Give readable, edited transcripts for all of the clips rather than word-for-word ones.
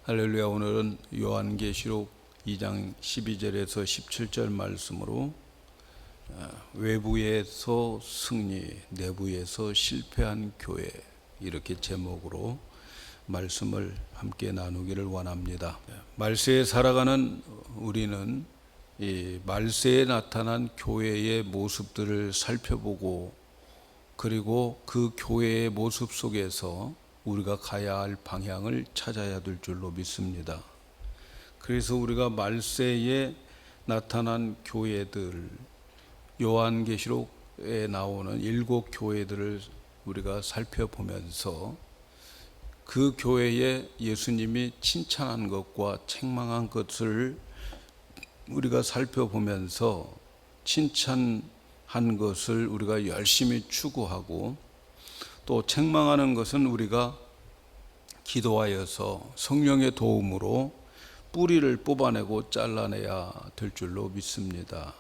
할렐루야. 오늘은 요한계시록 2장 12절에서 17절 말씀으로 외부에서 승리, 내부에서 실패한 교회, 이렇게 제목으로 말씀을 함께 나누기를 원합니다. 말세에 살아가는 우리는 이 말세에 나타난 교회의 모습들을 살펴보고, 그리고 그 교회의 모습 속에서 우리가 가야 할 방향을 찾아야 될 줄로 믿습니다. 그래서 우리가 말세에 나타난 교회들, 요한계시록에 나오는 7 교회들을 우리가 살펴보면서 그 교회에 예수님이 칭찬한 것과 책망한 것을 우리가 살펴보면서 칭찬한 것을 우리가 열심히 추구하고, 또 책망하는 것은 우리가 기도하여서 성령의 도움으로 뿌리를 뽑아내고 잘라내야 될 줄로 믿습니다.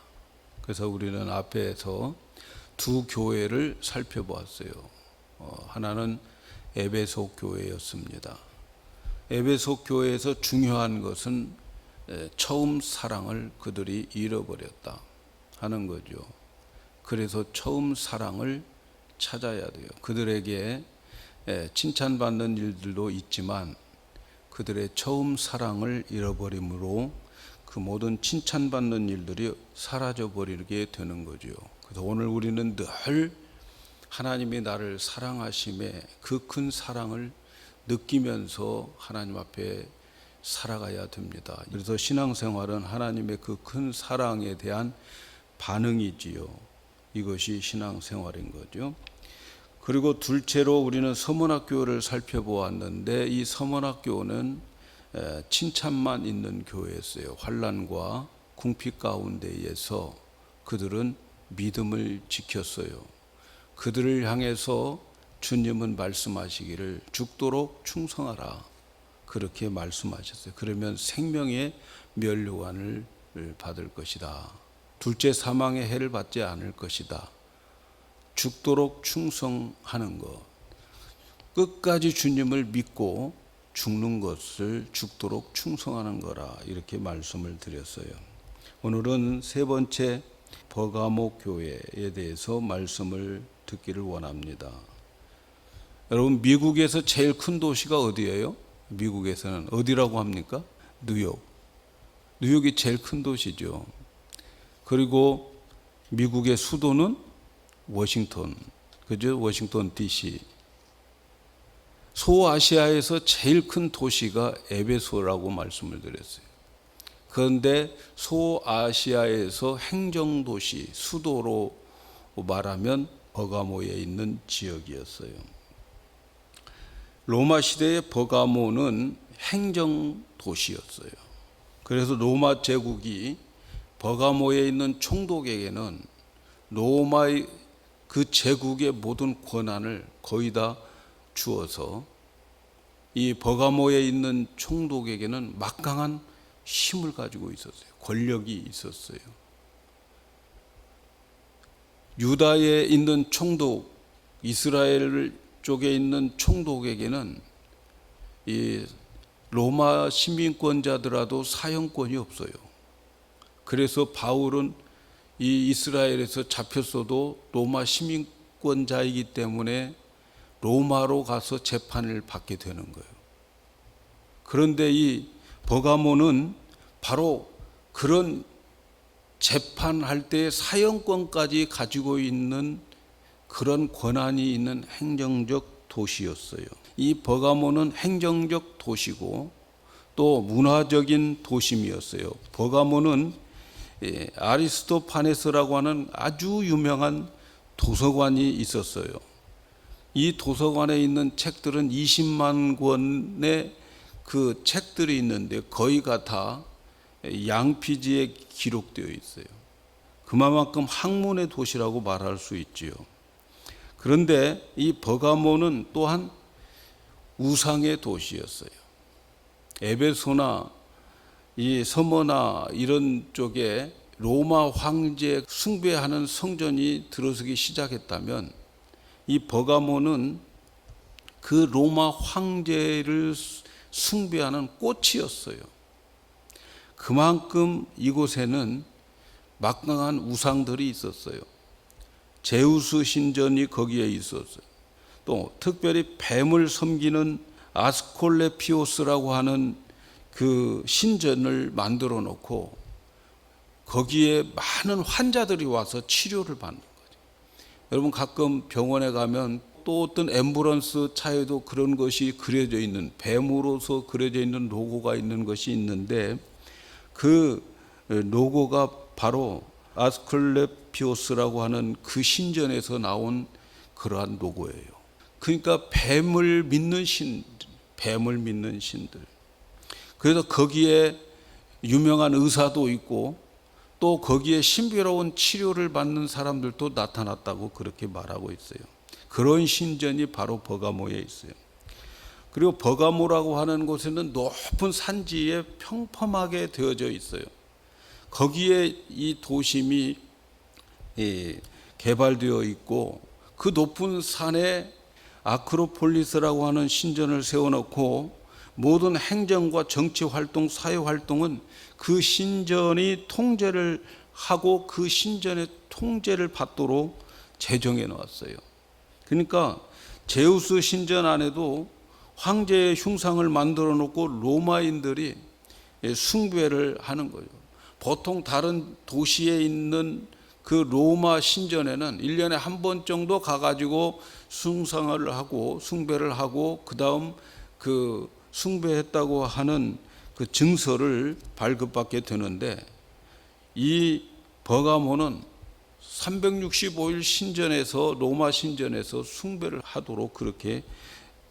그래서 우리는 앞에서 2 교회를 살펴보았어요. 하나는 에베소 교회였습니다. 에베소 교회에서 중요한 것은 처음 사랑을 그들이 잃어버렸다 하는 거죠. 그래서 처음 사랑을 찾아야 돼요. 그들에게 칭찬받는 일들도 있지만 그들의 처음 사랑을 잃어버림으로 그 모든 칭찬받는 일들이 사라져버리게 되는 거죠. 그래서 오늘 우리는 늘 하나님이 나를 사랑하심에 그 큰 사랑을 느끼면서 하나님 앞에 살아가야 됩니다. 그래서 신앙생활은 하나님의 그 큰 사랑에 대한 반응이지요. 이것이 신앙생활인 거죠. 그리고 둘째로 우리는 서문학교를 살펴보았는데, 이 서문학교는 칭찬만 있는 교회였어요. 환난과 궁핍 가운데에서 그들은 믿음을 지켰어요. 그들을 향해서 주님은 말씀하시기를 죽도록 충성하라, 그렇게 말씀하셨어요. 그러면 생명의 면류관을 받을 것이다. 둘째 사망의 해를 받지 않을 것이다. 죽도록 충성하는 것, 끝까지 주님을 믿고 죽는 것을 죽도록 충성하는 거라, 이렇게 말씀을 드렸어요. 오늘은 세 번째 버가모 교회에 대해서 말씀을 듣기를 원합니다. 여러분, 미국에서 제일 큰 도시가 어디예요? 미국에서는 어디라고 합니까? 뉴욕. 뉴욕이 제일 큰 도시죠. 그리고 미국의 수도는 워싱턴, 그죠? 워싱턴 DC. 소아시아에서 제일 큰 도시가 에베소라고 말씀을 드렸어요. 그런데 소아시아에서 행정도시, 수도로 말하면 버가모에 있는 지역이었어요. 로마 시대의 버가모는 행정도시였어요. 그래서 로마 제국이 버가모에 있는 총독에게는 로마의 그 제국의 모든 권한을 거의 다 주어서 이 버가모에 있는 총독에게는 막강한 힘을 가지고 있었어요. 권력이 있었어요. 유다에 있는 총독, 이스라엘 쪽에 있는 총독에게는 이 로마 시민권자들하고 사형권이 없어요. 그래서 바울은 이 이스라엘에서 잡혔어도 로마 시민권자이기 때문에 로마로 가서 재판을 받게 되는 거예요. 그런데 이 버가모는 바로 그런 재판할 때 사형권까지 가지고 있는 그런 권한이 있는 행정적 도시였어요. 이 버가모는 행정적 도시고 또 문화적인 도심이었어요. 버가모는 아리스토파네스라고 하는 아주 유명한 도서관이 있었어요. 이 도서관에 있는 책들은 20만 권의 그 책들이 있는데 거의가 다 양피지에 기록되어 있어요. 그만큼 학문의 도시라고 말할 수 있지요. 그런데 이 버가모는 또한 우상의 도시였어요. 에베소나 이 서머나 이런 쪽에 로마 황제 숭배하는 성전이 들어서기 시작했다면, 이 버가모는 그 로마 황제를 숭배하는 꽃이었어요. 그만큼 이곳에는 막강한 우상들이 있었어요. 제우스 신전이 거기에 있었어요. 또 특별히 뱀을 섬기는 아스콜레피오스라고 하는 그 신전을 만들어 놓고 거기에 많은 환자들이 와서 치료를 받는 거죠. 여러분 가끔 병원에 가면 또 어떤 앰뷸런스 차에도 그런 것이 그려져 있는, 뱀으로서 그려져 있는 로고가 있는 것이 있는데 그 로고가 바로 아스클레피오스라고 하는 그 신전에서 나온 그러한 로고예요. 그러니까 뱀을 믿는 신들. 그래서 거기에 유명한 의사도 있고 또 거기에 신비로운 치료를 받는 사람들도 나타났다고 그렇게 말하고 있어요. 그런 신전이 바로 버가모에 있어요. 그리고 버가모라고 하는 곳에는 높은 산지에 평범하게 되어져 있어요. 거기에 이 도심이 개발되어 있고 그 높은 산에 아크로폴리스라고 하는 신전을 세워놓고 모든 행정과 정치 활동, 사회 활동은 그 신전이 통제를 하고 그 신전의 통제를 받도록 제정해 놓았어요. 그러니까 제우스 신전 안에도 황제의 흉상을 만들어 놓고 로마인들이 숭배를 하는 거예요. 보통 다른 도시에 있는 그 로마 신전에는 1년에 한 번 정도 가가지고 숭상을 하고 숭배를 하고 그 다음 그 숭배했다고 하는 그 증서를 발급받게 되는데 이 버가모는 365일 신전에서 로마 신전에서 숭배를 하도록 그렇게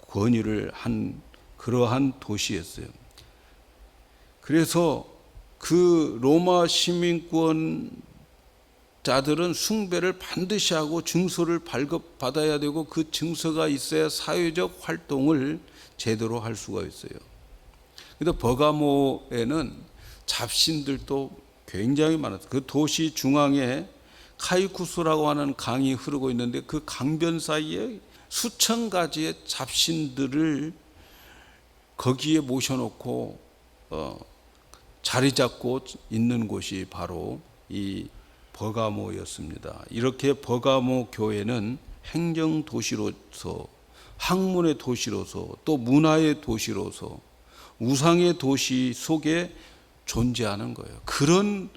권유를 한 그러한 도시였어요. 그래서 그 로마 시민권 자들은 숭배를 반드시 하고 증서를 발급받아야 되고 그 증서가 있어야 사회적 활동을 제대로 할 수가 있어요. 그런데 버가모에는 잡신들도 굉장히 많았어요. 그 도시 중앙에 카이쿠스라고 하는 강이 흐르고 있는데 그 강변 사이에 수천 가지의 잡신들을 거기에 모셔놓고 자리 잡고 있는 곳이 바로 이 버가모였습니다. 이렇게 버가모 교회는 행정 도시로서, 학문의 도시로서, 또 문화의 도시로서 우상의 도시 속에 존재하는 거예요. 그런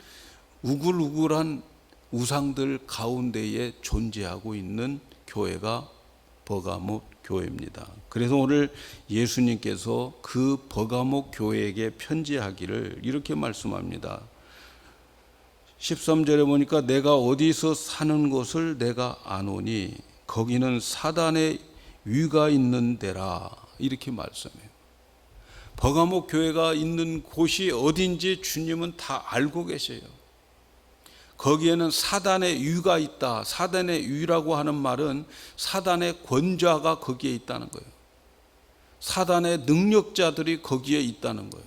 우글우글한 우상들 가운데에 존재하고 있는 교회가 버가모 교회입니다. 그래서 오늘 예수님께서 그 버가모 교회에게 편지하기를 이렇게 말씀합니다. 13절에 보니까 내가 어디서 사는 곳을 내가 아노니 거기는 사단의 위가 있는 데라 이렇게 말씀해요. 버가모 교회가 있는 곳이 어딘지 주님은 다 알고 계세요. 거기에는 사단의 위가 있다. 사단의 위라고 하는 말은 사단의 권좌가 거기에 있다는 거예요. 사단의 능력자들이 거기에 있다는 거예요.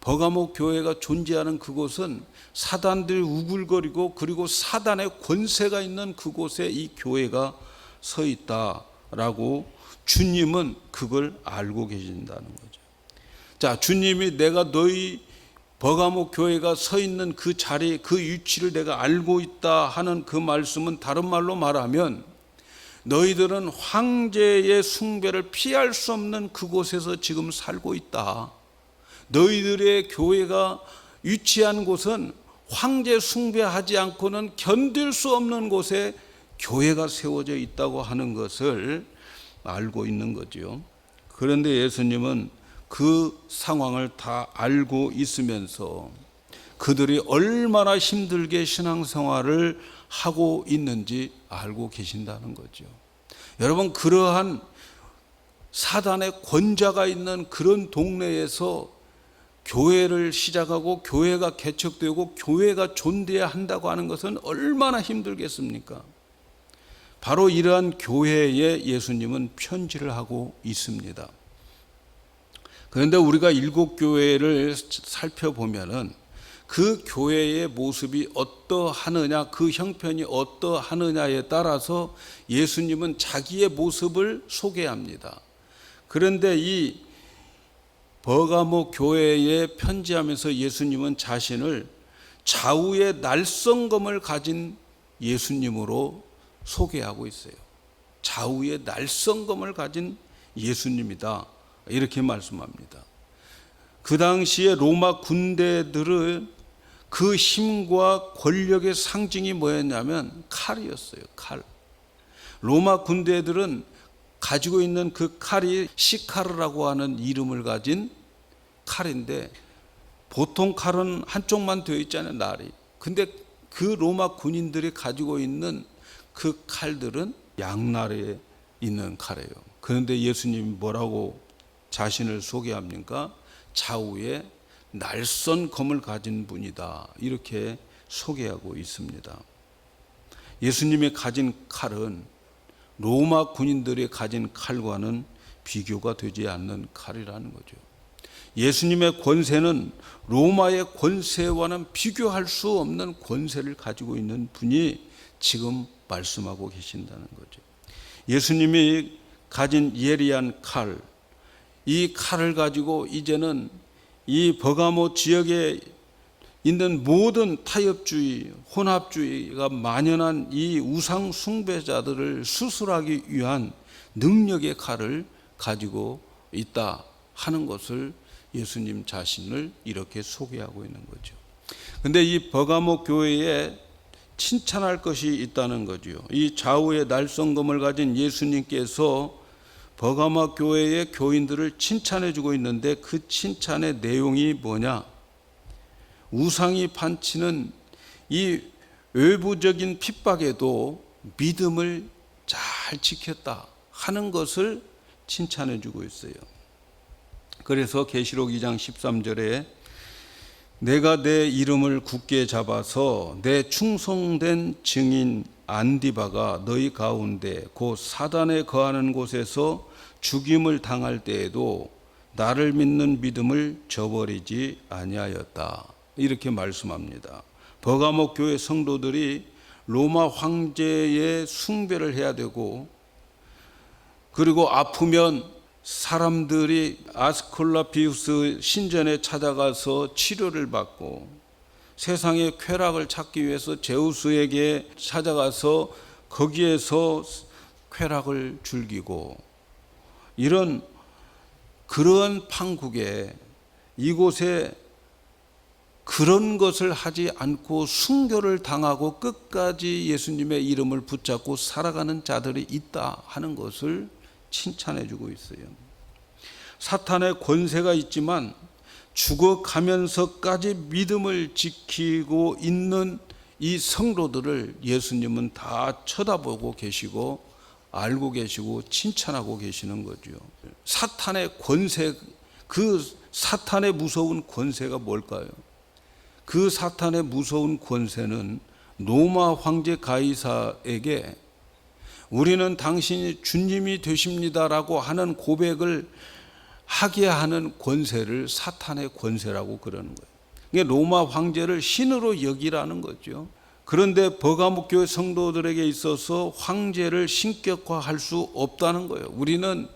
버가모 교회가 존재하는 그곳은 사단들이 우글거리고 그리고 사단의 권세가 있는 그곳에 이 교회가 서 있다라고 주님은 그걸 알고 계신다는 거죠. 자, 주님이 내가 너희 버가모 교회가 서 있는 그 자리, 그 위치를 내가 알고 있다 하는 그 말씀은 다른 말로 말하면 너희들은 황제의 숭배를 피할 수 없는 그곳에서 지금 살고 있다. 너희들의 교회가 위치한 곳은 황제 숭배하지 않고는 견딜 수 없는 곳에 교회가 세워져 있다고 하는 것을 알고 있는 거죠. 그런데 예수님은 그 상황을 다 알고 있으면서 그들이 얼마나 힘들게 신앙생활을 하고 있는지 알고 계신다는 거죠. 여러분, 그러한 사단의 권좌가 있는 그런 동네에서 교회를 시작하고 교회가 개척되고 교회가 존재해야 한다고 하는 것은 얼마나 힘들겠습니까? 바로 이러한 교회에 예수님은 편지를 하고 있습니다. 그런데 우리가 일곱 교회를 살펴보면은 그 교회의 모습이 어떠하느냐, 그 형편이 어떠하느냐에 따라서 예수님은 자기의 모습을 소개합니다. 그런데 이 버가모 교회에 편지하면서 예수님은 자신을 좌우의 날성검을 가진 예수님으로 소개하고 있어요. 좌우의 날성검을 가진 예수님이다, 이렇게 말씀합니다. 그 당시에 로마 군대들은 그 힘과 권력의 상징이 뭐였냐면 칼이었어요. 칼. 로마 군대들은 가지고 있는 그 칼이 시카르라고 하는 이름을 가진 칼인데, 보통 칼은 한쪽만 되어 있잖아요, 날이. 근데 그 로마 군인들이 가지고 있는 그 칼들은 양날에 있는 칼이에요. 그런데 예수님이 뭐라고 자신을 소개합니까? 좌우에 날선 검을 가진 분이다, 이렇게 소개하고 있습니다. 예수님이 가진 칼은 로마 군인들이 가진 칼과는 비교가 되지 않는 칼이라는 거죠. 예수님의 권세는 로마의 권세와는 비교할 수 없는 권세를 가지고 있는 분이 지금 말씀하고 계신다는 거죠. 예수님이 가진 예리한 칼, 이 칼을 가지고 이제는 이 버가모 지역에 있는 모든 타협주의, 혼합주의가 만연한 이 우상 숭배자들을 수술하기 위한 능력의 칼을 가지고 있다 하는 것을 예수님 자신을 이렇게 소개하고 있는 거죠. 근데 이 버가모 교회에 칭찬할 것이 있다는 거죠. 이 좌우의 날성검을 가진 예수님께서 버가모 교회의 교인들을 칭찬해 주고 있는데, 그 칭찬의 내용이 뭐냐? 우상이 판치는 이 외부적인 핍박에도 믿음을 잘 지켰다 하는 것을 칭찬해 주고 있어요. 그래서 계시록 2장 13절에 내가 내 이름을 굳게 잡아서 내 충성된 증인 안디바가 너희 가운데 곧 사단에 거하는 곳에서 죽임을 당할 때에도 나를 믿는 믿음을 저버리지 아니하였다, 이렇게 말씀합니다. 버가모 교회 성도들이 로마 황제의 숭배를 해야 되고, 그리고 아프면 사람들이 아스클라피우스 신전에 찾아가서 치료를 받고, 세상의 쾌락을 찾기 위해서 제우스에게 찾아가서 거기에서 쾌락을 즐기고, 이런 그러한 판국에 이곳에 그런 것을 하지 않고 순교를 당하고 끝까지 예수님의 이름을 붙잡고 살아가는 자들이 있다 하는 것을 칭찬해 주고 있어요. 사탄의 권세가 있지만 죽어가면서까지 믿음을 지키고 있는 이 성도들을 예수님은 다 쳐다보고 계시고 알고 계시고 칭찬하고 계시는 거죠. 사탄의 권세, 그 사탄의 무서운 권세가 뭘까요? 그 사탄의 무서운 권세는 로마 황제 가이사에게 우리는 당신이 주님이 되십니다라고 하는 고백을 하게 하는 권세를 사탄의 권세라고 그러는 거예요. 이게 로마 황제를 신으로 여기라는 거죠. 그런데 버가모 교회 성도들에게 있어서 황제를 신격화할 수 없다는 거예요. 우리는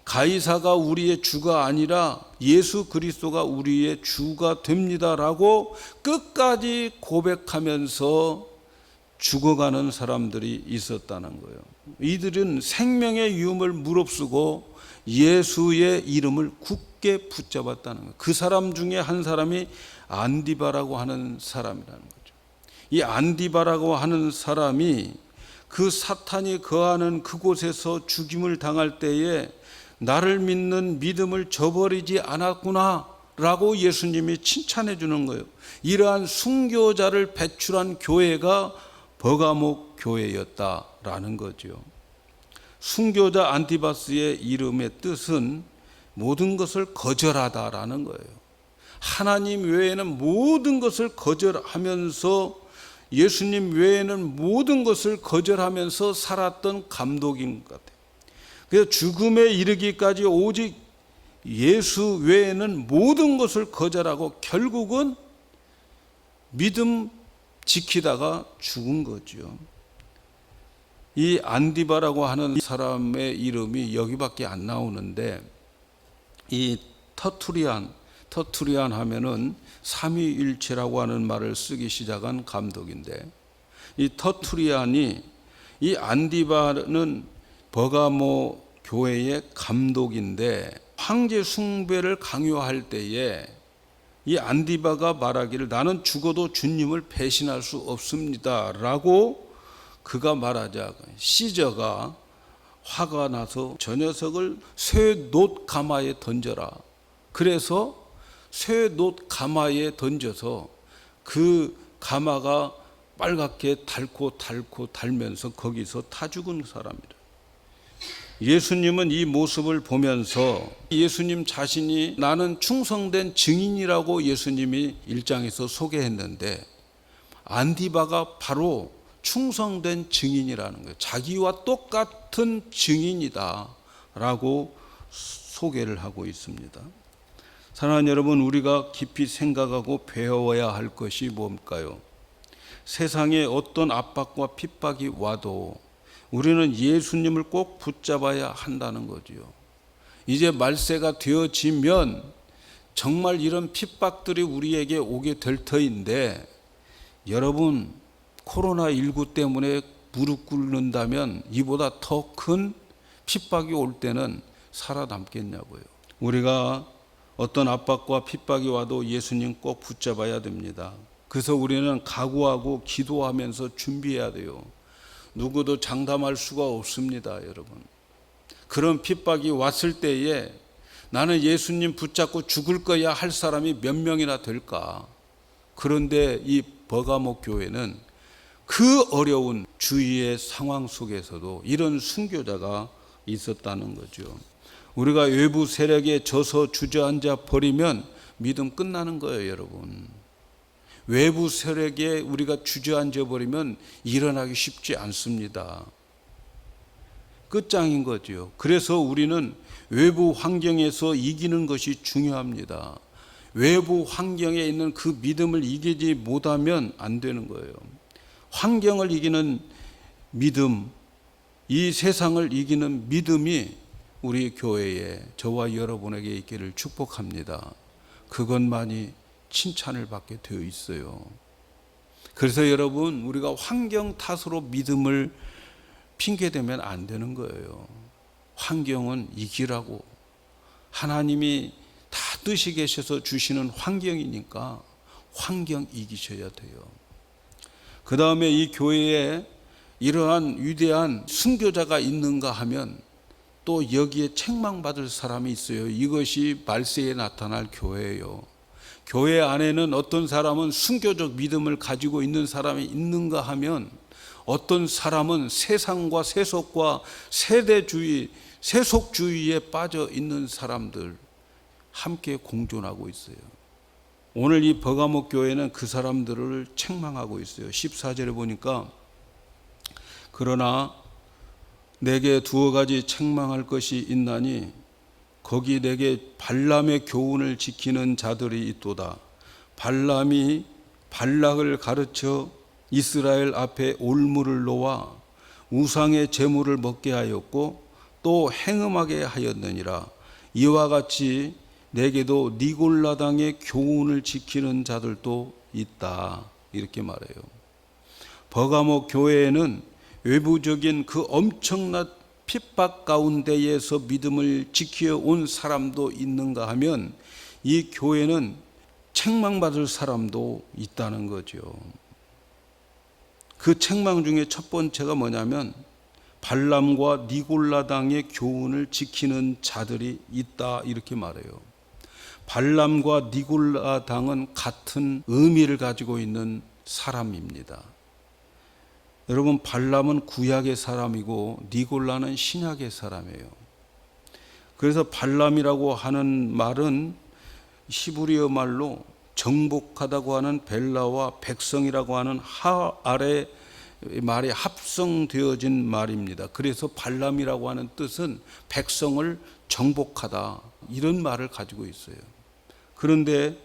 가이사가 우리의 주가 아니라 예수 그리스도가 우리의 주가 됩니다라고 끝까지 고백하면서 죽어가는 사람들이 있었다는 거예요. 이들은 생명의 위험을 무릅쓰고 예수의 이름을 굳게 붙잡았다는 거예요. 그 사람 중에 한 사람이 안디바라고 하는 사람이라는 거죠. 이 안디바라고 하는 사람이 그 사탄이 거하는 그곳에서 죽임을 당할 때에 나를 믿는 믿음을 저버리지 않았구나 라고 예수님이 칭찬해 주는 거예요. 이러한 순교자를 배출한 교회가 버가모 교회였다라는 거죠. 순교자 안티바스의 이름의 뜻은 모든 것을 거절하다라는 거예요. 하나님 외에는 모든 것을 거절하면서, 예수님 외에는 모든 것을 거절하면서 살았던 감독인 것 같아요. 그래서 죽음에 이르기까지 오직 예수 외에는 모든 것을 거절하고 결국은 믿음 지키다가 죽은 거죠. 이 안디바라고 하는 사람의 이름이 여기밖에 안 나오는데, 이 터투리안 하면은 삼위일체라고 하는 말을 쓰기 시작한 감독인데, 이 터투리안이, 이 안디바는 버가모 교회의 감독인데 황제 숭배를 강요할 때에 이 안디바가 말하기를 나는 죽어도 주님을 배신할 수 없습니다 라고 그가 말하자 시저가 화가 나서 저 녀석을 쇠놋 가마에 던져라. 그래서 쇠놋 가마에 던져서 그 가마가 빨갛게 닳고 달면서 거기서 타 죽은 사람이라. 예수님은 이 모습을 보면서 예수님 자신이 나는 충성된 증인이라고 예수님이 1장에서 소개했는데, 안디바가 바로 충성된 증인이라는 거예요. 자기와 똑같은 증인이다 라고 소개를 하고 있습니다. 사랑하는 여러분, 우리가 깊이 생각하고 배워야 할 것이 뭘까요? 세상에 어떤 압박과 핍박이 와도 우리는 예수님을 꼭 붙잡아야 한다는 거지요. 이제 말세가 되어지면 정말 이런 핍박들이 우리에게 오게 될 터인데, 여러분 코로나19 때문에 무릎 꿇는다면 이보다 더 큰 핍박이 올 때는 살아남겠냐고요. 우리가 어떤 압박과 핍박이 와도 예수님 꼭 붙잡아야 됩니다. 그래서 우리는 각오하고 기도하면서 준비해야 돼요. 누구도 장담할 수가 없습니다, 여러분. 그런 핍박이 왔을 때에 나는 예수님 붙잡고 죽을 거야 할 사람이 몇 명이나 될까? 그런데 이 버가모 교회는 그 어려운 주위의 상황 속에서도 이런 순교자가 있었다는 거죠. 우리가 외부 세력에 져서 주저앉아 버리면 믿음 끝나는 거예요, 여러분. 외부 세력에 우리가 주저앉아 버리면 일어나기 쉽지 않습니다. 끝장인 거죠. 그래서 우리는 외부 환경에서 이기는 것이 중요합니다. 외부 환경에 있는 그 믿음을 이기지 못하면 안 되는 거예요. 환경을 이기는 믿음, 이 세상을 이기는 믿음이 우리 교회에 저와 여러분에게 있기를 축복합니다. 그것만이 칭찬을 받게 되어 있어요. 그래서 여러분, 우리가 환경 탓으로 믿음을 핑계대면 안 되는 거예요. 환경은 이기라고, 하나님이 다 뜻이 계셔서 주시는 환경이니까 환경 이기셔야 돼요. 그 다음에 이 교회에 이러한 위대한 순교자가 있는가 하면 또 여기에 책망받을 사람이 있어요. 이것이 말세에 나타날 교회예요. 교회 안에는 어떤 사람은 순교적 믿음을 가지고 있는 사람이 있는가 하면 어떤 사람은 세상과 세속과 세대주의, 세속주의에 빠져 있는 사람들 함께 공존하고 있어요. 오늘 이 버가모 교회는 그 사람들을 책망하고 있어요. 14절에 보니까 그러나 내게 두어 가지 책망할 것이 있나니 거기 내게 발람의 교훈을 지키는 자들이 있도다. 발람이 발락을 가르쳐 이스라엘 앞에 올무를 놓아 우상의 제물을 먹게 하였고 또 행음하게 하였느니라. 이와 같이 내게도 니골라당의 교훈을 지키는 자들도 있다. 이렇게 말해요. 버가모 교회에는 외부적인 그 엄청난 핍박 가운데에서 믿음을 지켜온 사람도 있는가 하면 이 교회는 책망받을 사람도 있다는 거죠. 그 책망 중에 첫 번째가 뭐냐면 발람과 니골라당의 교훈을 지키는 자들이 있다 이렇게 말해요. 발람과 니골라당은 같은 의미를 가지고 있는 사람입니다. 여러분, 발람은 구약의 사람이고 니골라는 신약의 사람이에요. 그래서 발람이라고 하는 말은 히브리어 말로 정복하다고 하는 벨라와 백성이라고 하는 하알의 말이 합성되어진 말입니다. 그래서 발람이라고 하는 뜻은 백성을 정복하다 이런 말을 가지고 있어요. 그런데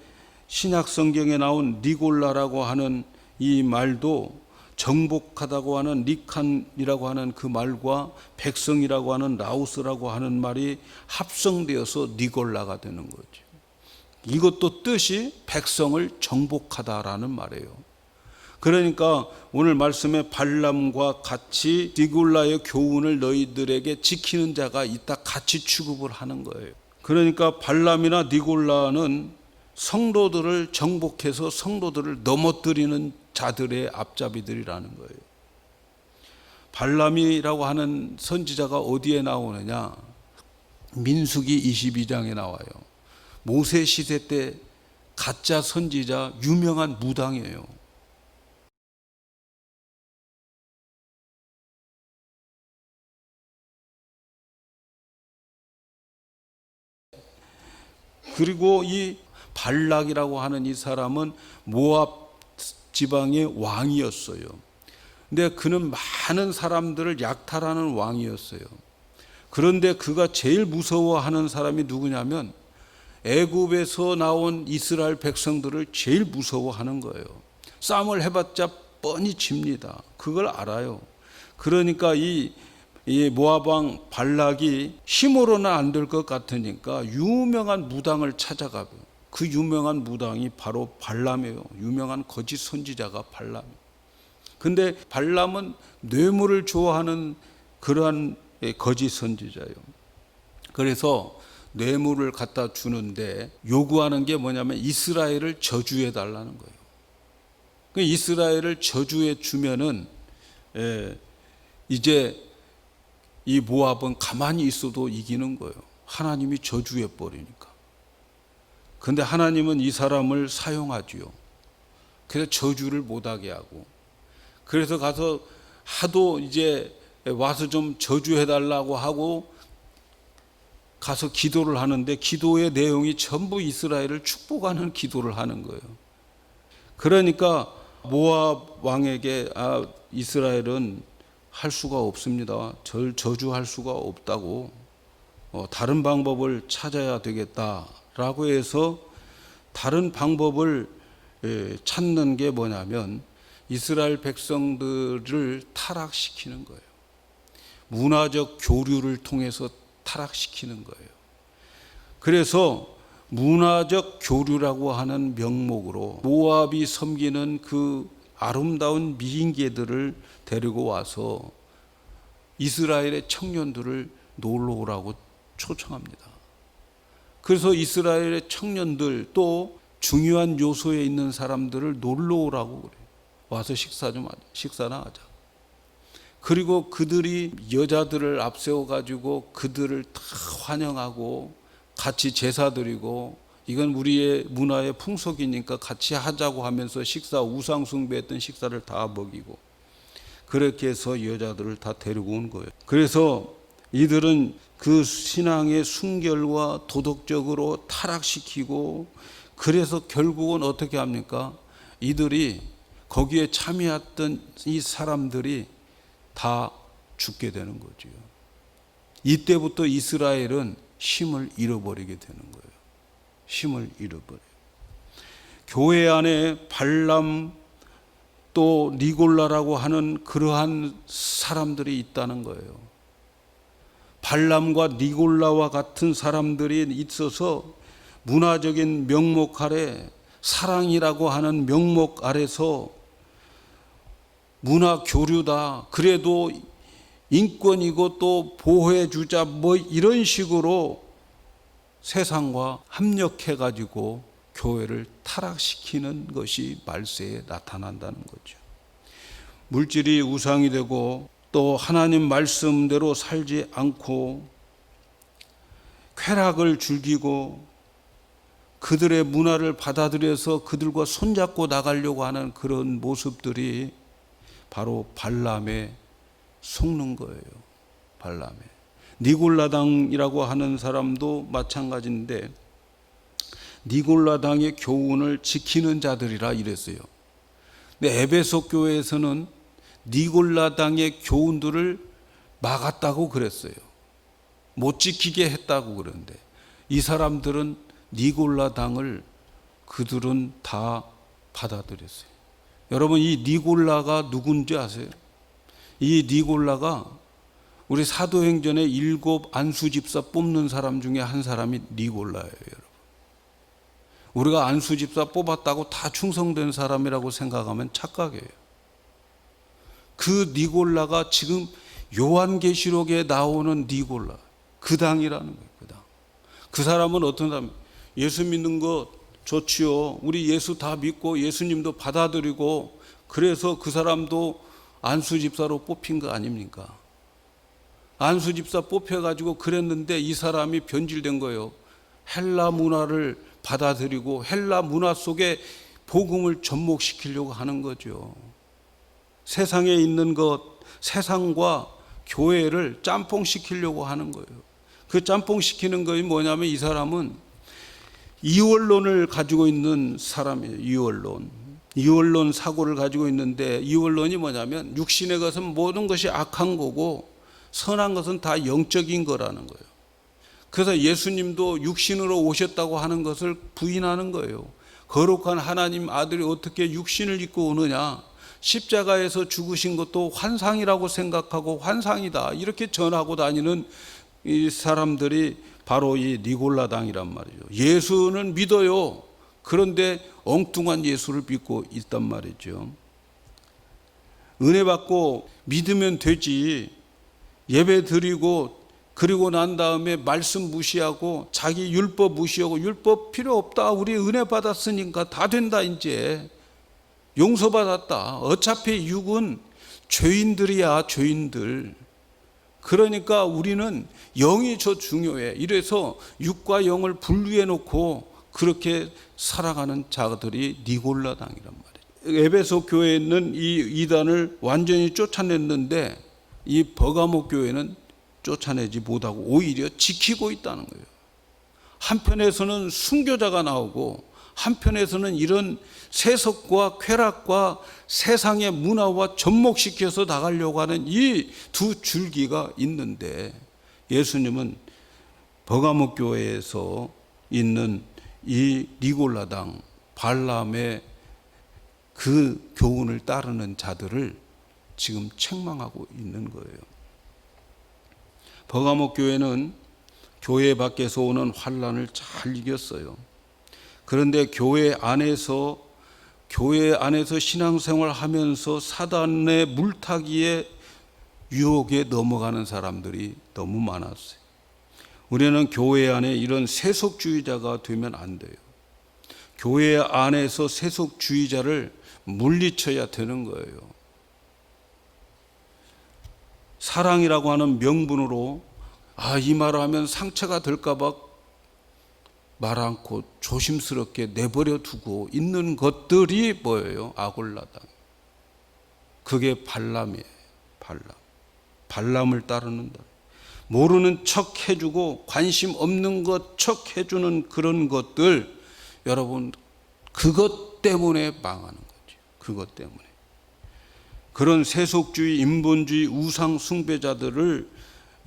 신약 성경에 나온 니골라라고 하는 이 말도 정복하다고 하는 리칸이라고 하는 그 말과 백성이라고 하는 라오스라고 하는 말이 합성되어서 니골라가 되는 거죠. 이것도 뜻이 백성을 정복하다라는 말이에요. 그러니까 오늘 말씀에 발람과 같이 니골라의 교훈을 너희들에게 지키는 자가 있다, 같이 취급을 하는 거예요. 그러니까 발람이나 니골라는 성도들을 정복해서 성도들을 넘어뜨리는 자들의 앞잡이들이라는 거예요. 발람이라고 하는 선지자가 어디에 나오느냐? 민수기 22장에 나와요. 모세 시대 때 가짜 선지자, 유명한 무당이에요. 그리고 이 발락이라고 하는 이 사람은 모압 지방의 왕이었어요. 근데 그는 많은 사람들을 약탈하는 왕이었어요. 그런데 그가 제일 무서워하는 사람이 누구냐면 애굽에서 나온 이스라엘 백성들을 제일 무서워하는 거예요. 싸움을 해봤자 뻔히 집니다. 그걸 알아요. 그러니까 이 모압 왕 발락이 힘으로는 안 될 것 같으니까 유명한 무당을 찾아가요. 그 유명한 무당이 바로 발람이에요. 유명한 거짓 선지자가 발람이에요. 근데 발람은 뇌물을 좋아하는 그러한 거짓 선지자예요. 그래서 뇌물을 갖다 주는데 요구하는 게 뭐냐면 이스라엘을 저주해 달라는 거예요. 그 이스라엘을 저주해 주면은 이제 이 모압은 가만히 있어도 이기는 거예요. 하나님이 저주해 버리니까. 근데 하나님은 이 사람을 사용하지요. 그래서 저주를 못하게 하고, 그래서 가서 하도 이제 와서 좀 저주해 달라고 하고 가서 기도를 하는데 기도의 내용이 전부 이스라엘을 축복하는 기도를 하는 거예요. 그러니까 모압 왕에게 이스라엘은 할 수가 없습니다. 절 저주할 수가 없다고, 다른 방법을 찾아야 되겠다라고 해서 다른 방법을 찾는 게 뭐냐면 이스라엘 백성들을 타락시키는 거예요. 문화적 교류를 통해서 타락시키는 거예요. 그래서 문화적 교류라고 하는 명목으로 모압이 섬기는 그 아름다운 미인계들을 데리고 와서 이스라엘의 청년들을 놀러 오라고 초청합니다. 그래서 이스라엘의 청년들, 또 중요한 요소에 있는 사람들을 놀러 오라고 그래요. 와서 식사나 하자. 그리고 그들이 여자들을 앞세워 가지고 그들을 다 환영하고 같이 제사 드리고, 이건 우리의 문화의 풍속이니까 같이 하자고 하면서 우상 숭배했던 식사를 다 먹이고, 그렇게 해서 여자들을 다 데리고 온 거예요. 그래서 이들은 그 신앙의 순결과 도덕적으로 타락시키고, 그래서 결국은 어떻게 합니까? 이들이 거기에 참여했던 이 사람들이 다 죽게 되는 거죠. 이때부터 이스라엘은 힘을 잃어버리게 되는 거예요. 힘을 잃어버려요. 교회 안에 발람 또 니골라라고 하는 그러한 사람들이 있다는 거예요. 발람과 니골라와 같은 사람들이 있어서 문화적인 명목 아래, 사랑이라고 하는 명목 아래서 문화 교류다, 그래도 인권이고 또 보호해주자, 뭐 이런 식으로 세상과 합력해가지고 교회를 타락시키는 것이 말세에 나타난다는 거죠. 물질이 우상이 되고 또 하나님 말씀대로 살지 않고 쾌락을 즐기고 그들의 문화를 받아들여서 그들과 손잡고 나가려고 하는 그런 모습들이 바로 발람에 속는 거예요. 발람에. 니골라당이라고 하는 사람도 마찬가지인데 니골라당의 교훈을 지키는 자들이라 이랬어요. 근데 에베소 교회에서는 니골라당의 교훈들을 막았다고 그랬어요. 못 지키게 했다고 그러는데, 이 사람들은 니골라당을 그들은 다 받아들였어요. 여러분, 이 니골라가 누군지 아세요? 이 니골라가 우리 사도행전에 7 안수집사 뽑는 사람 중에 한 사람이 니골라예요, 여러분. 우리가 안수집사 뽑았다고 다 충성된 사람이라고 생각하면 착각이에요. 그 니골라가 지금 요한계시록에 나오는 니골라, 그 당이라는 거예요. 그 당. 그 사람은 어떤 사람? 예수 믿는 거 좋지요. 우리 예수 다 믿고 예수님도 받아들이고, 그래서 그 사람도 안수집사로 뽑힌 거 아닙니까? 안수집사 뽑혀가지고 그랬는데 이 사람이 변질된 거예요. 헬라 문화를 받아들이고 헬라 문화 속에 복음을 접목시키려고 하는 거죠. 세상에 있는 것, 세상과 교회를 짬뽕시키려고 하는 거예요. 그 짬뽕시키는 것이 뭐냐면, 이 사람은 이원론을 가지고 있는 사람이에요. 이원론 사고를 가지고 있는데, 이원론이 뭐냐면 육신의 것은 모든 것이 악한 거고 선한 것은 다 영적인 거라는 거예요. 그래서 예수님도 육신으로 오셨다고 하는 것을 부인하는 거예요. 거룩한 하나님 아들이 어떻게 육신을 입고 오느냐, 십자가에서 죽으신 것도 환상이라고 생각하고 환상이다, 이렇게 전하고 다니는 이 사람들이 바로 이 니골라당이란 말이죠. 예수는 믿어요. 그런데 엉뚱한 예수를 믿고 있단 말이죠. 은혜 받고 믿으면 되지, 예배 드리고 그리고 난 다음에 말씀 무시하고 자기 율법 무시하고 율법 필요 없다, 우리 은혜 받았으니까 다 된다, 이제 용서받았다, 어차피 육은 죄인들이야, 죄인들. 그러니까 우리는 영이 더 중요해. 이래서 육과 영을 분리해 놓고 그렇게 살아가는 자들이 니골라당이란 말이에요. 에베소 교회에 있는 이 이단을 완전히 쫓아냈는데 이 버가모 교회는 쫓아내지 못하고 오히려 지키고 있다는 거예요. 한편에서는 순교자가 나오고 한편에서는 이런 세속과 쾌락과 세상의 문화와 접목시켜서 나가려고 하는 이 두 줄기가 있는데, 예수님은 버가모 교회에서 있는 이 니골라당 발람의 그 교훈을 따르는 자들을 지금 책망하고 있는 거예요. 버가모 교회는 교회 밖에서 오는 환난을 잘 이겼어요. 그런데 교회 안에서 신앙생활 하면서 사단의 물타기에 유혹에 넘어가는 사람들이 너무 많았어요. 우리는 교회 안에 이런 세속주의자가 되면 안 돼요. 교회 안에서 세속주의자를 물리쳐야 되는 거예요. 사랑이라고 하는 명분으로 이 말을 하면 상처가 될까 봐 말 않고 조심스럽게 내버려 두고 있는 것들이 뭐예요? 아골라당. 그게 발람이에요. 발람을 따르는다. 모르는 척 해주고 관심 없는 것 척 해주는 그런 것들, 여러분, 그것 때문에 망하는 거죠. 그것 때문에. 그런 세속주의, 인본주의, 우상 숭배자들을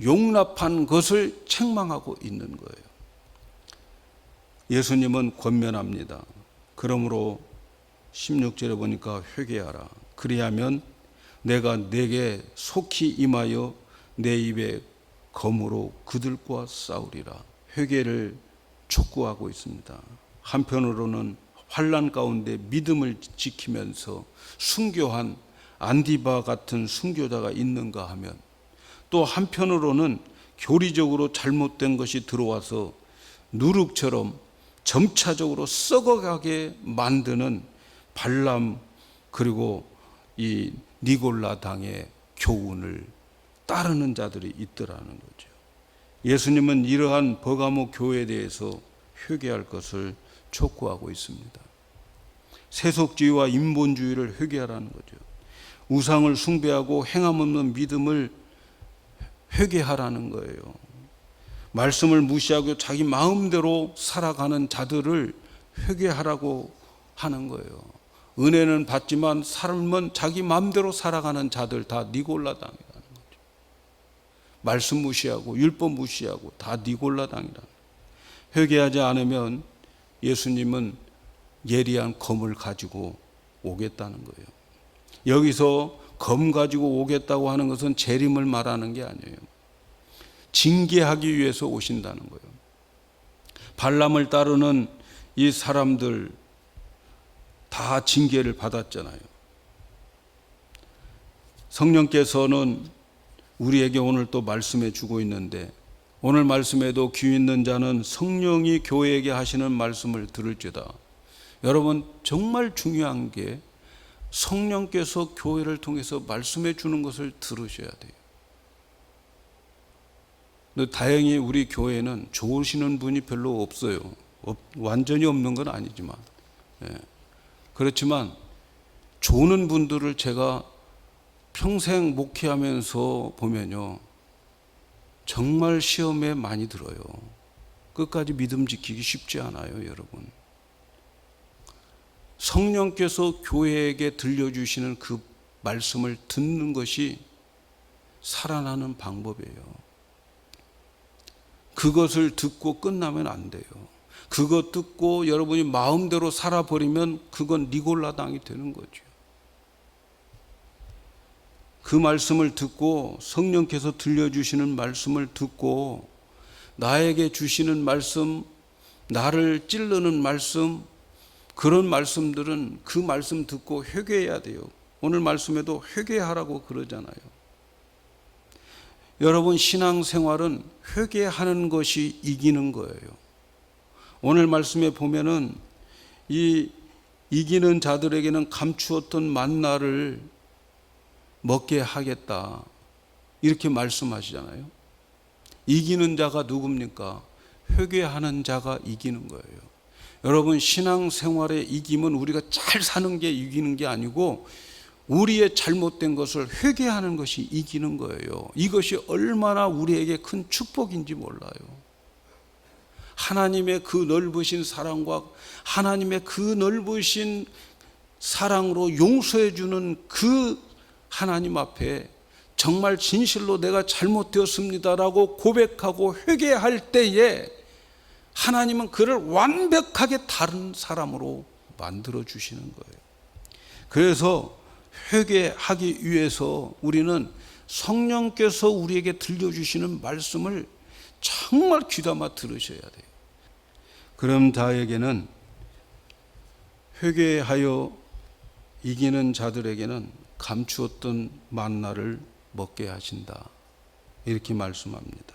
용납한 것을 책망하고 있는 거예요. 예수님은 권면합니다. 그러므로 16절에 보니까 회개하라. 그리하면 내가 내게 속히 임하여 내 입에 검으로 그들과 싸우리라. 회개를 촉구하고 있습니다. 한편으로는 환난 가운데 믿음을 지키면서 순교한 안디바 같은 순교자가 있는가 하면, 또 한편으로는 교리적으로 잘못된 것이 들어와서 누룩처럼 점차적으로 썩어가게 만드는 발람, 그리고 이 니골라 당의 교훈을 따르는 자들이 있더라는 거죠. 예수님은 이러한 버가모 교회에 대해서 회개할 것을 촉구하고 있습니다. 세속주의와 인본주의를 회개하라는 거죠. 우상을 숭배하고 행함 없는 믿음을 회개하라는 거예요. 말씀을 무시하고 자기 마음대로 살아가는 자들을 회개하라고 하는 거예요. 은혜는 받지만 삶은 자기 마음대로 살아가는 자들 다 니골라당이라는 거죠. 말씀 무시하고 율법 무시하고 다 니골라당이라는 거예요. 회개하지 않으면 예수님은 예리한 검을 가지고 오겠다는 거예요. 여기서 검 가지고 오겠다고 하는 것은 재림을 말하는 게 아니에요. 징계하기 위해서 오신다는 거예요. 발람을 따르는 이 사람들 다 징계를 받았잖아요. 성령께서는 우리에게 오늘 또 말씀해 주고 있는데, 오늘 말씀에도 귀 있는 자는 성령이 교회에게 하시는 말씀을 들을지어다. 여러분, 정말 중요한 게 성령께서 교회를 통해서 말씀해 주는 것을 들으셔야 돼요. 근데 다행히 우리 교회는 좋으시는 분이 별로 없어요. 완전히 없는 건 아니지만, 그렇지만 좋은 분들을 제가 평생 목회하면서 보면요, 정말 시험에 많이 들어요. 끝까지 믿음 지키기 쉽지 않아요, 여러분. 성령께서 교회에게 들려주시는 그 말씀을 듣는 것이 살아나는 방법이에요. 그것을 듣고 끝나면 안 돼요. 그것 듣고 여러분이 마음대로 살아버리면 그건 니골라당이 되는 거죠. 그 말씀을 듣고, 성령께서 들려주시는 말씀을 듣고, 나에게 주시는 말씀, 나를 찌르는 말씀, 그런 말씀들은 그 말씀 듣고 회개해야 돼요. 오늘 말씀에도 회개하라고 그러잖아요. 여러분, 신앙생활은 회개하는 것이 이기는 거예요. 오늘 말씀에 보면은 이 이기는 자들에게는 감추었던 만나를 먹게 하겠다, 이렇게 말씀하시잖아요. 이기는 자가 누굽니까? 회개하는 자가 이기는 거예요. 여러분, 신앙생활의 이김은 우리가 잘 사는 게 이기는 게 아니고 우리의 잘못된 것을 회개하는 것이 이기는 거예요. 이것이 얼마나 우리에게 큰 축복인지 몰라요. 하나님의 그 넓으신 사랑과 하나님의 그 넓으신 사랑으로 용서해 주는 그 하나님 앞에 정말 진실로 내가 잘못되었습니다라고 고백하고 회개할 때에 하나님은 그를 완벽하게 다른 사람으로 만들어 주시는 거예요. 그래서 회개하기 위해서 우리는 성령께서 우리에게 들려주시는 말씀을 정말 귀담아 들으셔야 돼요. 그럼 자에게는, 회개하여 이기는 자들에게는 감추었던 만나를 먹게 하신다, 이렇게 말씀합니다.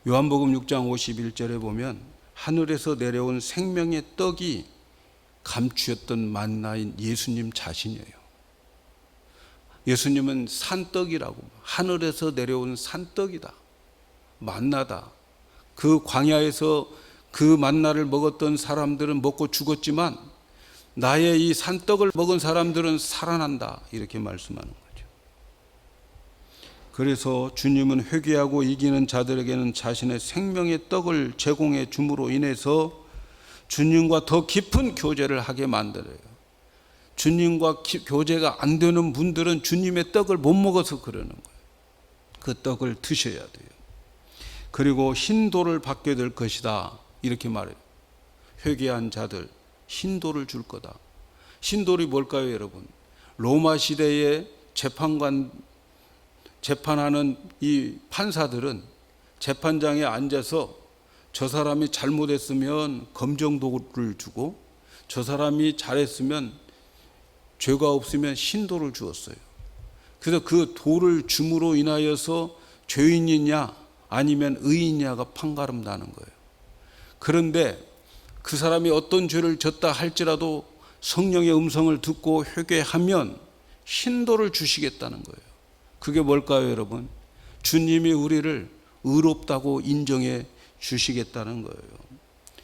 요한복음 6장 51절에 보면 하늘에서 내려온 생명의 떡이 감추었던 만나인 예수님 자신이에요. 예수님은 산떡이라고, 하늘에서 내려온 산떡이다, 만나다. 그 광야에서 그 만나를 먹었던 사람들은 먹고 죽었지만 나의 이 산떡을 먹은 사람들은 살아난다, 이렇게 말씀하는 거죠. 그래서 주님은 회개하고 이기는 자들에게는 자신의 생명의 떡을 제공해 줌으로 인해서 주님과 더 깊은 교제를 하게 만들어요. 주님과 교제가 안 되는 분들은 주님의 떡을 못 먹어서 그러는 거예요. 그 떡을 드셔야 돼요. 그리고 흰돌을 받게 될 것이다, 이렇게 말해요. 회개한 자들 흰돌을 줄 거다. 흰돌이 뭘까요, 여러분? 로마 시대의 재판하는 이 판사들은 재판장에 앉아서 저 사람이 잘못했으면 검정돌을 주고, 저 사람이 잘했으면, 죄가 없으면 흰돌을 주었어요. 그래서 그 돌을 줌으로 인하여서 죄인이냐 아니면 의인이냐가 판가름 나는 거예요. 그런데 그 사람이 어떤 죄를 졌다 할지라도 성령의 음성을 듣고 회개하면 흰돌을 주시겠다는 거예요. 그게 뭘까요, 여러분? 주님이 우리를 의롭다고 인정해 주시겠다는 거예요.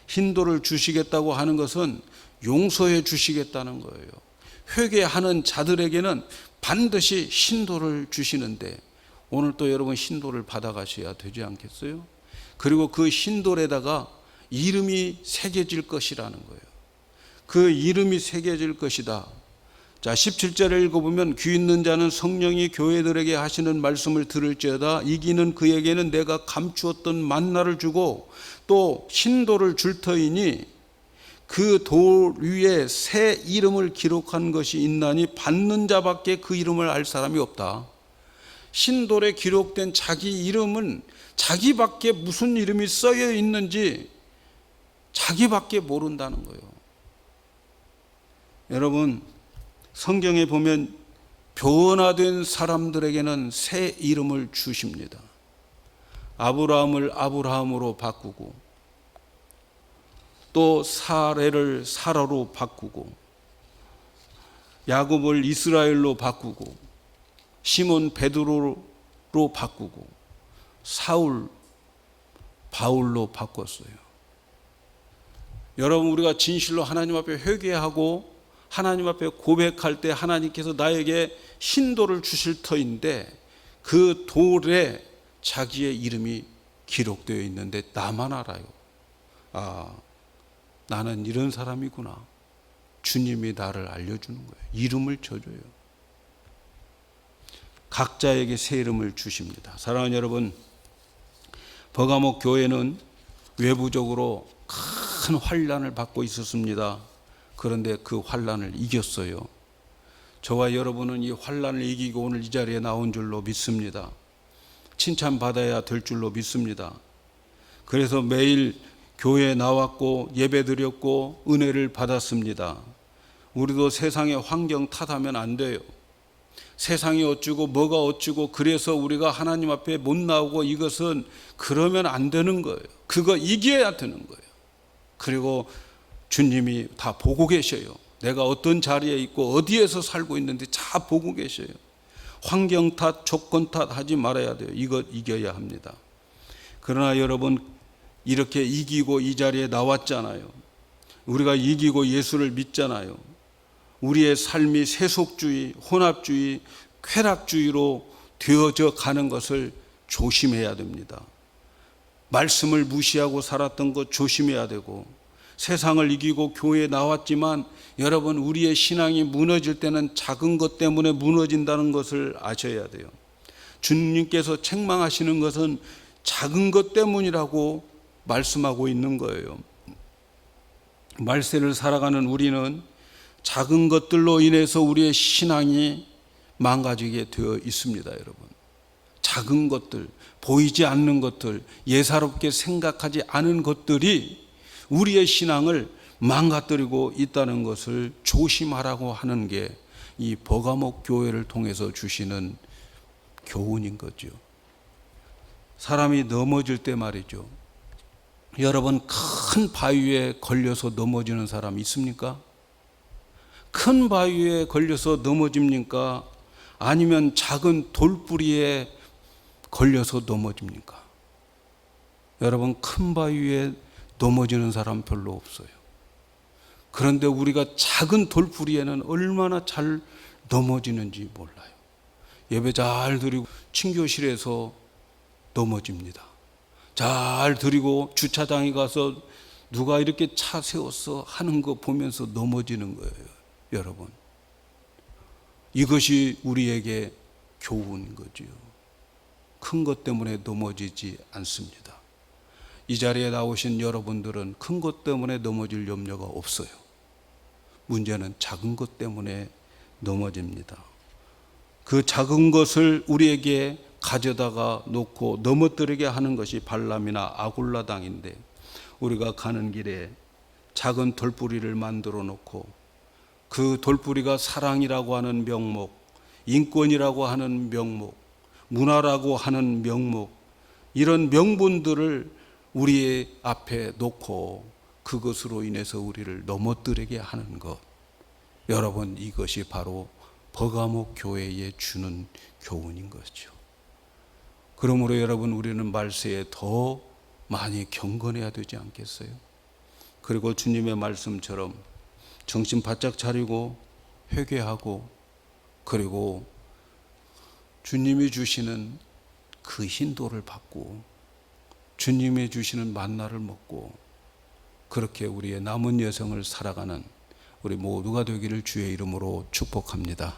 흰돌을 주시겠다고 하는 것은 용서해 주시겠다는 거예요. 회개하는 자들에게는 반드시 흰돌을 주시는데, 오늘 또 여러분 흰돌을 받아가셔야 되지 않겠어요? 그리고 그 흰돌에다가 이름이 새겨질 것이라는 거예요. 그 이름이 새겨질 것이다. 자, 17절을 읽어보면 귀 있는 자는 성령이 교회들에게 하시는 말씀을 들을지어다. 이기는 그에게는 내가 감추었던 만나를 주고 또 흰돌을 줄 터이니 그 돌 위에 새 이름을 기록한 것이 있나니 받는 자밖에 그 이름을 알 사람이 없다. 신돌에 기록된 자기 이름은 자기밖에 무슨 이름이 써여 있는지 자기밖에 모른다는 거예요. 여러분, 성경에 보면 변화된 사람들에게는 새 이름을 주십니다. 아브라함을 아브라함으로 바꾸고, 또 사레를 사라로 바꾸고, 야곱을 이스라엘로 바꾸고, 시몬 베드로로 바꾸고, 사울 바울로 바꿨어요. 여러분, 우리가 진실로 하나님 앞에 회개하고 하나님 앞에 고백할 때 하나님께서 나에게 신돌을 주실 터인데, 그 돌에 자기의 이름이 기록되어 있는데 나만 알아요. 아, 나는 이런 사람이구나. 주님이 나를 알려주는 거예요. 이름을 줘줘요. 각자에게 새 이름을 주십니다. 사랑하는 여러분, 버가목 교회는 외부적으로 큰 환난을 받고 있었습니다. 그런데 그 환난을 이겼어요. 저와 여러분은 이 환난을 이기고 오늘 이 자리에 나온 줄로 믿습니다. 칭찬받아야 될 줄로 믿습니다. 그래서 매일 교회에 나왔고 예배드렸고 은혜를 받았습니다. 우리도 세상의 환경 탓하면 안 돼요. 세상이 어쩌고 뭐가 어쩌고 그래서 우리가 하나님 앞에 못 나오고, 이것은 그러면 안 되는 거예요. 그거 이겨야 되는 거예요. 그리고 주님이 다 보고 계셔요. 내가 어떤 자리에 있고 어디에서 살고 있는데 다 보고 계셔요. 환경 탓, 조건 탓 하지 말아야 돼요. 이것 이겨야 합니다. 그러나 여러분, 이렇게 이기고 이 자리에 나왔잖아요. 우리가 이기고 예수를 믿잖아요. 우리의 삶이 세속주의, 혼합주의, 쾌락주의로 되어져 가는 것을 조심해야 됩니다. 말씀을 무시하고 살았던 것 조심해야 되고, 세상을 이기고 교회에 나왔지만 여러분, 우리의 신앙이 무너질 때는 작은 것 때문에 무너진다는 것을 아셔야 돼요. 주님께서 책망하시는 것은 작은 것 때문이라고 말씀하고 있는 거예요. 말세를 살아가는 우리는 작은 것들로 인해서 우리의 신앙이 망가지게 되어 있습니다, 여러분. 작은 것들, 보이지 않는 것들, 예사롭게 생각하지 않은 것들이 우리의 신앙을 망가뜨리고 있다는 것을 조심하라고 하는 게 이 버가목 교회를 통해서 주시는 교훈인 거죠. 사람이 넘어질 때 말이죠. 여러분, 큰 바위에 걸려서 넘어지는 사람 있습니까? 큰 바위에 걸려서 넘어집니까? 아니면 작은 돌뿌리에 걸려서 넘어집니까? 여러분, 큰 바위에 넘어지는 사람 별로 없어요. 그런데 우리가 작은 돌뿌리에는 얼마나 잘 넘어지는지 몰라요. 예배 잘 드리고 친교실에서 넘어집니다. 잘 드리고 주차장에 가서 누가 이렇게 차 세웠어 하는 거 보면서 넘어지는 거예요. 여러분, 이것이 우리에게 교훈인 거지요. 큰 것 때문에 넘어지지 않습니다. 이 자리에 나오신 여러분들은 큰 것 때문에 넘어질 염려가 없어요. 문제는 작은 것 때문에 넘어집니다. 그 작은 것을 우리에게 가져다가 놓고 넘어뜨리게 하는 것이 발람이나 아굴라 당인데, 우리가 가는 길에 작은 돌뿌리를 만들어 놓고 그 돌뿌리가 사랑이라고 하는 명목, 인권이라고 하는 명목, 문화라고 하는 명목, 이런 명분들을 우리의 앞에 놓고 그것으로 인해서 우리를 넘어뜨리게 하는 것, 여러분, 이것이 바로 버가목 교회에 주는 교훈인 거죠. 그러므로 여러분, 우리는 말세에 더 많이 경건해야 되지 않겠어요? 그리고 주님의 말씀처럼 정신 바짝 차리고 회개하고, 그리고 주님이 주시는 그 인도를 받고 주님이 주시는 만나를 먹고, 그렇게 우리의 남은 여생을 살아가는 우리 모두가 되기를 주의 이름으로 축복합니다.